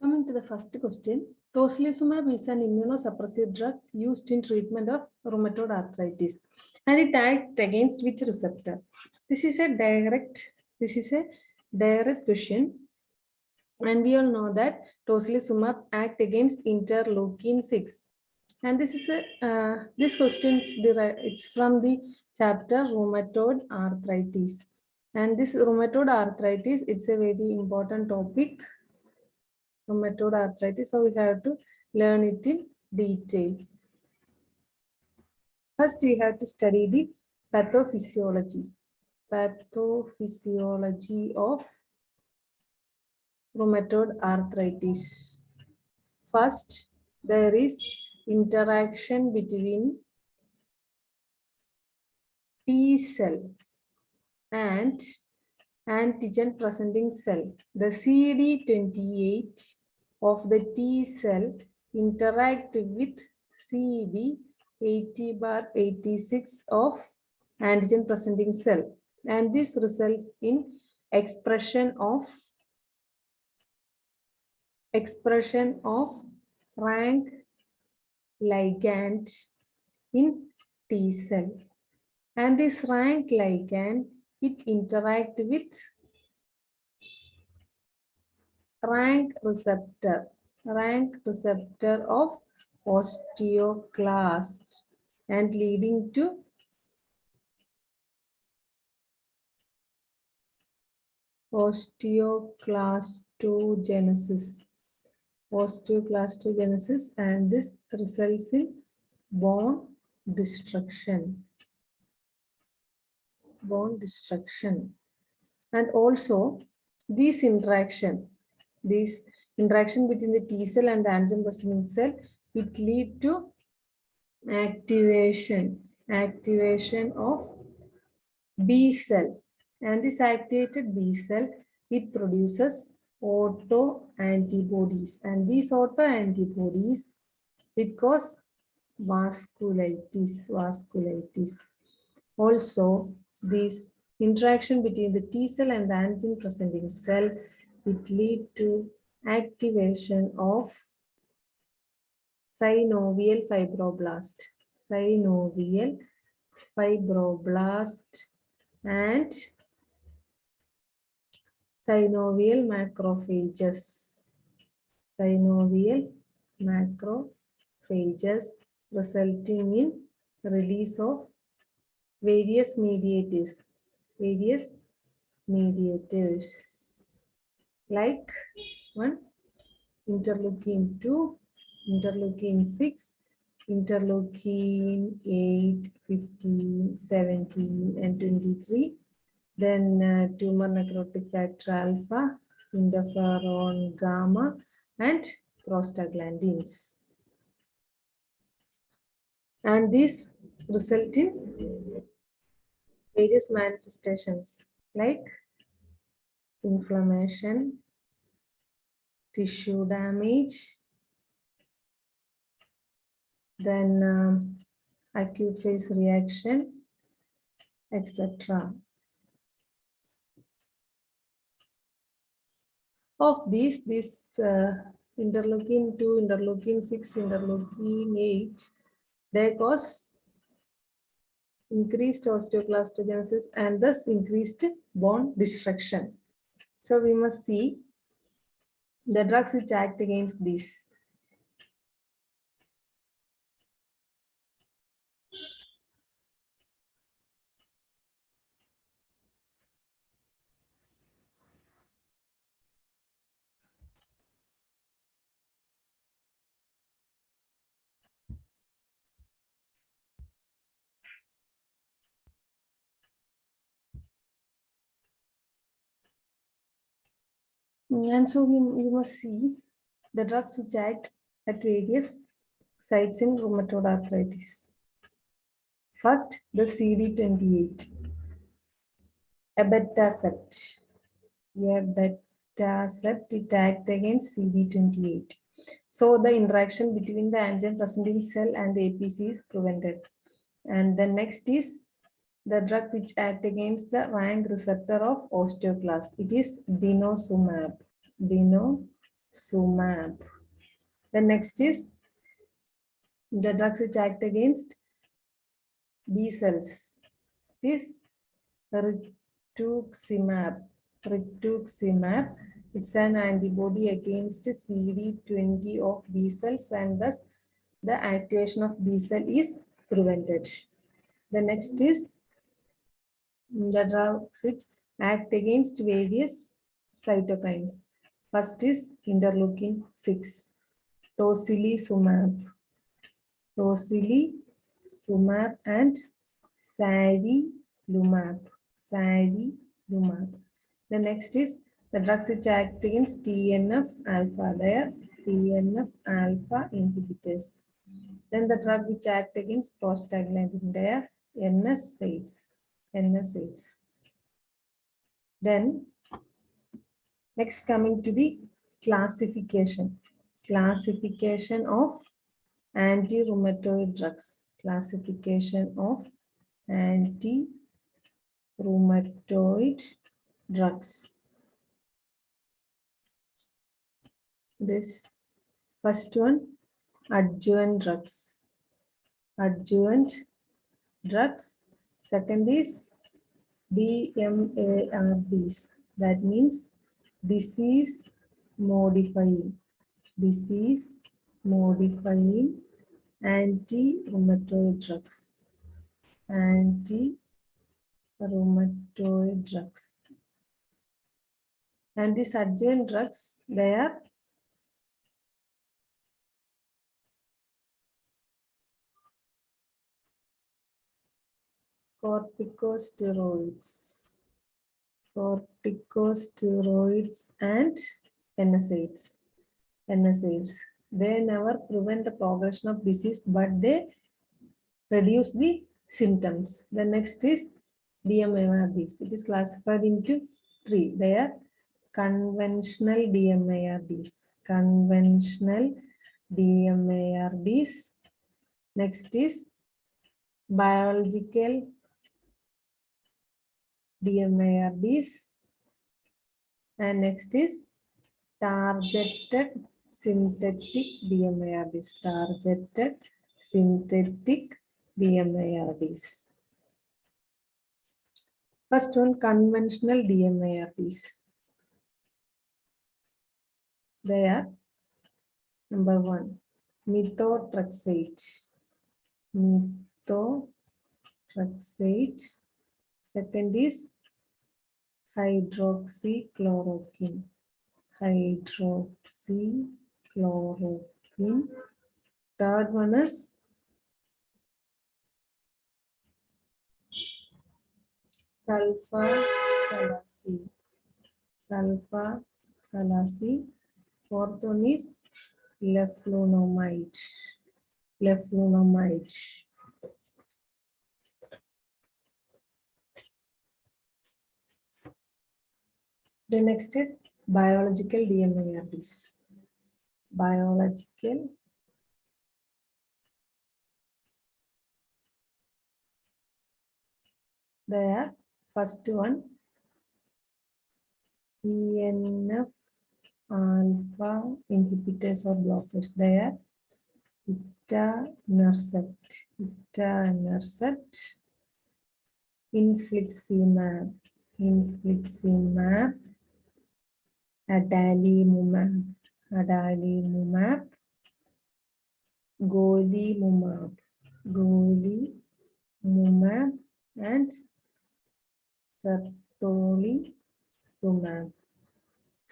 Coming to the first question, tocilizumab is an immunosuppressive drug used in treatment of rheumatoid arthritis, and it acts against which receptor? This is a direct question, and we all know that tocilizumab act against interleukin 6. And this question it's from the chapter rheumatoid arthritis. And this rheumatoid arthritis, it's a very important topic, rheumatoid arthritis, so we have to learn it in detail. First, we have to study the pathophysiology of rheumatoid arthritis. First, there is interaction between T cell and antigen presenting cell. The CD28 of the T cell interact with CD80/86 of antigen presenting cell, and this results in expression of rank ligand in T cell, and this rank ligand, it interact with rank receptor of osteoclast, and leading to osteoclastogenesis, and this results in bone destruction. And also this interaction between the T cell and the antigen presenting cell, it lead to activation of B cell, and this activated B cell, it produces autoantibodies, and these autoantibodies, it cause vasculitis. Also, this interaction between the T cell and the antigen presenting cell, it lead to activation of synovial fibroblast and synovial macrophages, resulting in release of various mediators like interleukin 2, interleukin 6, interleukin 8, 15, 17, and 23. Then tumor necrotic factor alpha, interferon gamma, and prostaglandins. And these result in various manifestations like inflammation, tissue damage, then acute phase reaction, etc. Of these, interleukin 2, interleukin 6, interleukin 8, they cause increased osteoclastogenesis and thus increased bone destruction. So we must see the drugs which act against these. And so we must see the drugs which act at various sites in rheumatoid arthritis. First, the CD28, abatacept. Abatacept, it acts against CD28. So the interaction between the antigen presenting cell and the APC is prevented. And the next is the drug which acts against the rank receptor of osteoclast. It is denosumab. Sumab. The next is the drugs which act against B cells. This rituximab. Rituximab. It's an antibody against CD20 of B cells, and thus the activation of B cell is prevented. The next is the drugs which act against various cytokines. First is interleukin 6, tocilizumab. Tocilizumab and sarilumab. Sarilumab. The next is the drugs which act against TNF alpha. They are TNF alpha inhibitors. Then the drug which act against prostaglandin. They are NSAIDs. NSAIDs. Then next coming to the classification. Classification of anti-rheumatoid drugs. Classification of anti-rheumatoid drugs. This first one, adjuvant drugs. Adjuvant drugs. Second is DMARDs. That means disease modifying. Disease modifying anti-rheumatoid drugs. Anti-rheumatoid drugs. And these adjuvant drugs, they are corticosteroids. Corticosteroids and NSAIDs. NSAIDs. They never prevent the progression of disease, but they reduce the symptoms. The next is DMARDs. It is classified into 3. They are conventional DMARDs. Conventional DMARDs. Next is biological DMARDs. And next is targeted synthetic DMARDs. Targeted synthetic DMARDs. First one, conventional DMARDs. They are number 1, methotrexate. Methotrexate. Second is hydroxychloroquine. Hydroxychloroquine. Third one is sulfasalazine. Sulfasalazine. Fourth one is leflunomide. Leflunomide. The next is biological DMARDs. Biological there. First one, TNF alpha inhibitors or blockers. There, etanercept, infliximab, adalimumab, golimumab, and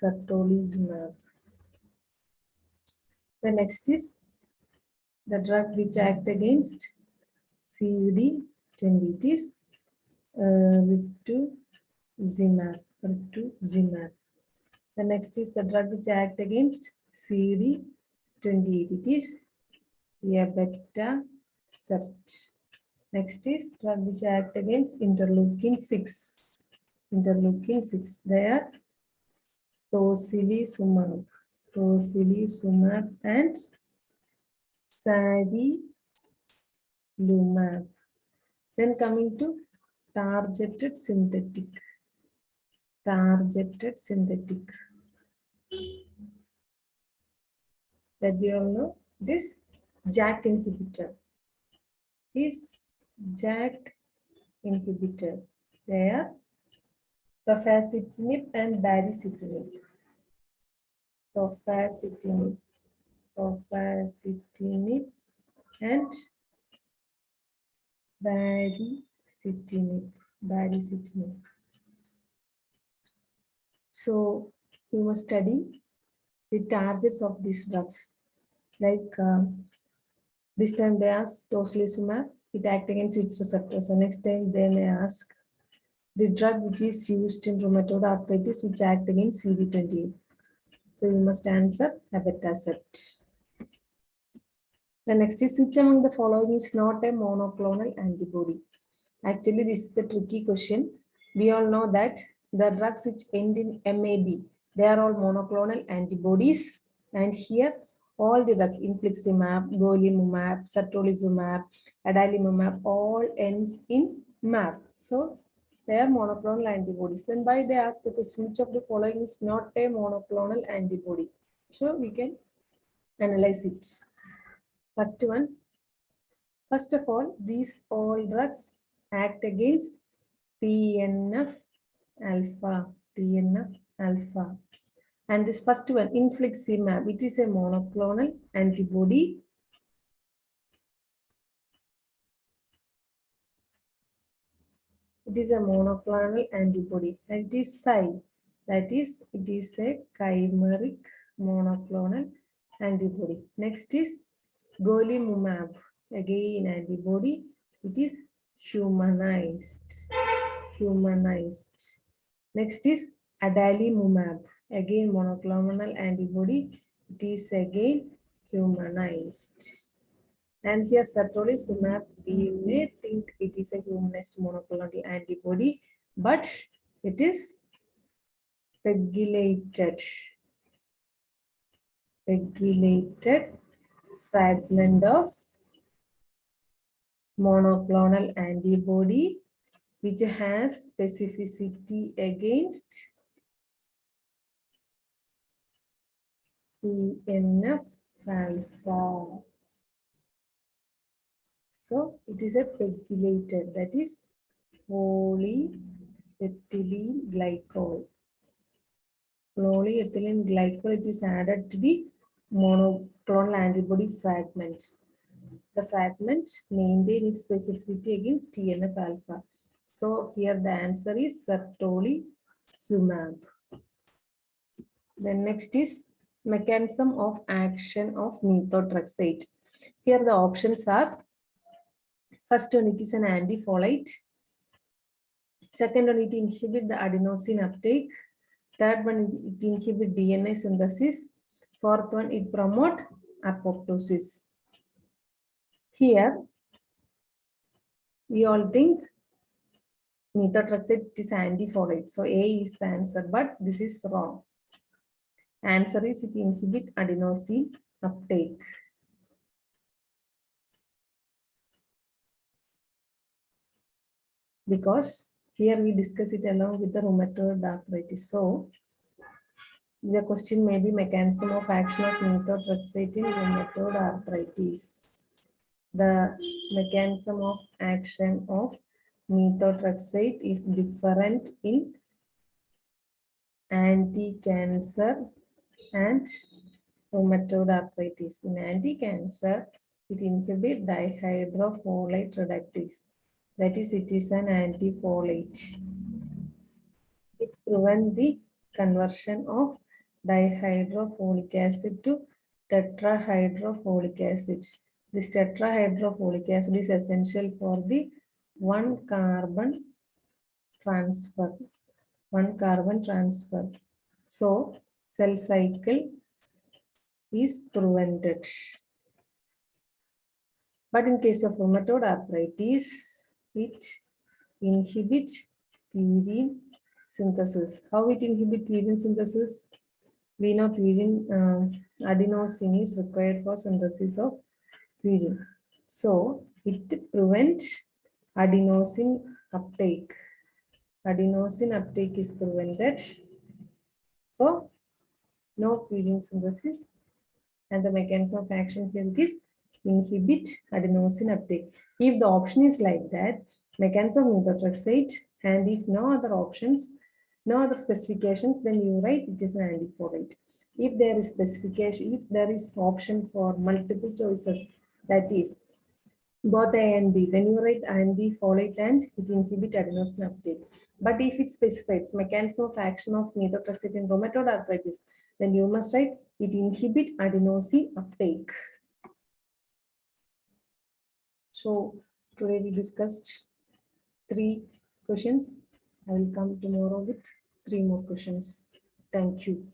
certolizumab. The next is the drug which act against CD20. It is rituximab. The next is the drug which act against CD28. It is abatacept. Next is drug which act against interleukin 6. Interleukin 6. They are tocilizumab and sarilumab. Then coming to targeted synthetic. that we all know. This JAK inhibitor. This JAK inhibitor. They are tofacitinib and baricitinib. Tofacitinib, tofacitinib and baricitinib, baricitinib. So we must study the targets of these drugs. Like this time they ask tocilizumab, it acts against which receptor. So next time they may ask the drug which is used in rheumatoid arthritis which act against CD28. So you must answer abatacept. The next is which among the following is not a monoclonal antibody? Actually, this is a tricky question. We all know that the drugs which end in MAB, they are all monoclonal antibodies. And here, all the drugs, infliximab, golimumab, satralizumab, adalimumab, all ends in MAB. So, they are monoclonal antibodies. Then why they ask the question, which of the following is not a monoclonal antibody? So, we can analyze it. First one, first of all, these all drugs act against TNF alpha, TNF alpha. And this first one, infliximab, it is a monoclonal antibody. It is a monoclonal antibody. And it is Cy, that is, it is a chimeric monoclonal antibody. Next is golimumab, again antibody. It is humanized. Humanized. Next is adalimumab, again monoclonal antibody. It is again humanized. And here satralizumab, we may think it is a humanized monoclonal antibody, but it is pegylated. Pegylated fragment of monoclonal antibody which has specificity against TNF alpha. So it is a pegylated, that is polyethylene glycol. Polyethylene glycol, it is added to the monoclonal antibody fragment. The fragment maintain its specificity against TNF alpha. So here the answer is satralizumab. Then next is mechanism of action of methotrexate. Here the options are, first one, it is an antifolate. Second one, it inhibits the adenosine uptake. Third one, it inhibits DNA synthesis. Fourth one, it promotes apoptosis. Here, we all think methotrexate is antifolate. So A is the answer, but this is wrong. Answer is it inhibits adenosine uptake. Because here we discuss it along with the rheumatoid arthritis. So the question may be mechanism of action of methotrexate in rheumatoid arthritis. The mechanism of action of methotrexate is different in anti-cancer and rheumatoid arthritis. In anti-cancer, it inhibits dihydrofolate reductase. That is, it is an antifolate. It prevents the conversion of dihydrofolic acid to tetrahydrofolic acid. This tetrahydrofolic acid is essential for the one carbon transfer. So cell cycle is prevented. But in case of rheumatoid arthritis, it inhibits purine synthesis. How it inhibits purine synthesis? We know purine adenosine is required for synthesis of purine. So it prevents adenosine uptake. Adenosine uptake is prevented. So no purine synthesis and the mechanism of action here is inhibit adenosine uptake. If the option is like that, mechanism of methotrexate, and if no other options, no other specifications, then you write it is an antifolate. If there is specification, if there is option for multiple choices, that is both A and B, then you write antifolate and it inhibit adenosine uptake. But if it specifies mechanism of action of methotrexate in rheumatoid arthritis, then you must write it inhibit adenosine uptake. So today we discussed 3 questions. I will come tomorrow with 3 more questions. Thank you.